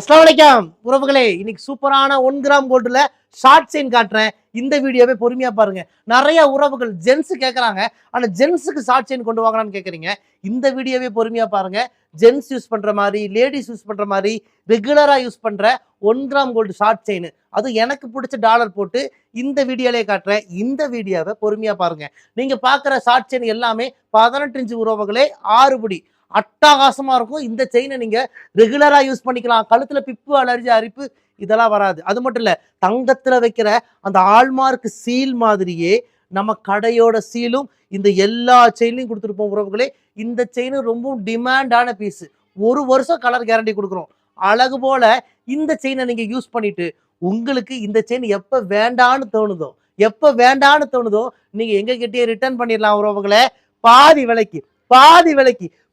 அஸ்ஸலாமு அலைக்கும் உறவுகளே, இன்னைக்கு சூப்பரான 1 கிராம் கோல்டுல ஷார்ட் செயின் காட்டுறேன். இந்த வீடியோவே பொறுமையா பாருங்க. நிறைய உறவுகள் ஜென்ஸ் கேட்கறாங்க, ஆனா ஜென்ஸுக்கு ஷார்ட் செயின் கொண்டு வாங்கலாம்னு கேட்குறீங்க. இந்த வீடியோவே பொறுமையா பாருங்க. ஜென்ஸ் யூஸ் பண்ற மாதிரி, லேடிஸ் யூஸ் பண்ற மாதிரி, ரெகுலரா யூஸ் பண்ற 1 கிராம் கோல்டு ஷார்ட் செயின், அது எனக்கு பிடிச்ச டாலர் போட்டு இந்த வீடியோலே காட்டுறேன். இந்த வீடியோவை பொறுமையா பாருங்க. நீங்க பார்க்குற ஷார்ட் செயின் எல்லாமே 18 இன்ச்சு உறவுகளே, 6 புடி அட்டகாசமா இருக்கும். இந்த செயினை நீங்க ரெகுலரா யூஸ் பண்ணிக்கலாம். கழுத்துல பிப்பு, அலர்ஜி, அரிப்பு இதெல்லாம் வராது. அது மட்டும் இல்ல, தங்கத்துல வைக்கிற அந்த ஆல்மார்க் சீல் மாதிரியே நம்ம கடையோட சீலும் இந்த எல்லா செயின்லையும் கொடுத்துருப்போம் உறவுகளே. இந்த செயின் ரொம்ப டிமாண்டான பீஸ். 1 வருஷம் கலர் கேரண்டி கொடுக்குறோம். அழகு போல இந்த செயினை நீங்க யூஸ் பண்ணிட்டு உங்களுக்கு இந்த செயின் எப்ப வேண்டான்னு தோணுதோ நீங்க எங்க கிட்டே ரிட்டர்ன் பண்ணிடலாம் உறவுகளே. பாதி விலைக்கு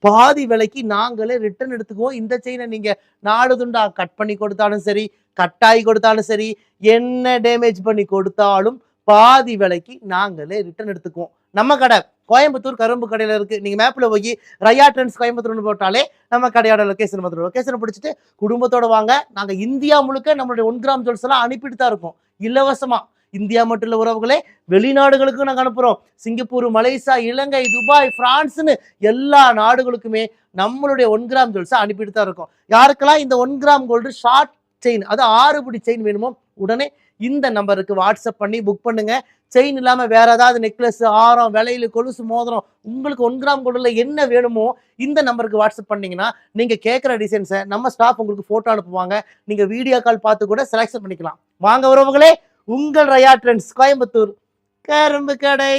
பாதி விலைக்கு நாங்களே ரிட்டர்ன் எடுத்துக்குவோம். இந்த செயினை நீங்க 4 துண்டா கட் பண்ணி கொடுத்தாலும் சரி, கட்டாயி கொடுத்தாலும் சரி, என்ன டேமேஜ் பண்ணி கொடுத்தாலும் பாதி விலைக்கு நாங்களே ரிட்டர்ன் எடுத்துக்குவோம். நம்ம கடை கோயம்புத்தூர் கரும்பு கடையில இருக்கு. நீங்க மேப்ல போய் ரயா ட்ரெண்ட்ஸ் கோயம்புத்தூர்னு போட்டாலே நம்ம கடையோட லொகேஷன் வந்துடும். லொகேஷனை பிடிச்சிட்டு குடும்பத்தோட வாங்க. நாங்க இந்தியா முழுக்க நம்மளுடைய 1 கிராம் ஜுவல்ஸ் எல்லாம் அனுப்பிட்டு தான் இருக்கோம் இலவசமா. இந்தியா மட்டும் இல்ல உறவுகளே, வெளிநாடுகளுக்கும் நாங்கள் அனுப்புறோம். சிங்கப்பூர், மலேசியா, இலங்கை, துபாய், பிரான்ஸ்னு எல்லா நாடுகளுக்குமே நம்மளுடைய 1 கிராம் ஜுவல்ஸை அனுப்பிட்டு தான் இருக்கோம். யாருக்கெல்லாம் இந்த 1 கிராம் கோல்டு ஷார்ட் செயின், அது 6 புடி செயின் வேணுமோ உடனே இந்த நம்பருக்கு வாட்ஸ்அப் பண்ணி புக் பண்ணுங்க. செயின் இல்லாம வேற ஏதாவது நெக்லஸ், ஆரம், விலையில, கொலுசு, மோதிரம், உங்களுக்கு 1 கிராம் கோல்டுல என்ன வேணுமோ இந்த நம்பருக்கு வாட்ஸ்அப் பண்ணீங்கன்னா நீங்க கேட்குற டிசைன்ஸை நம்ம ஸ்டாஃப் உங்களுக்கு போட்டோ அனுப்புவாங்க. நீங்க வீடியோ கால் பார்த்து கூட செலக்ஷன் பண்ணிக்கலாம். வாங்க உறவுகளே, உங்கள் ரயா ட்ரெண்ட்ஸ் கோயம்புத்தூர் கரும்பு கடை.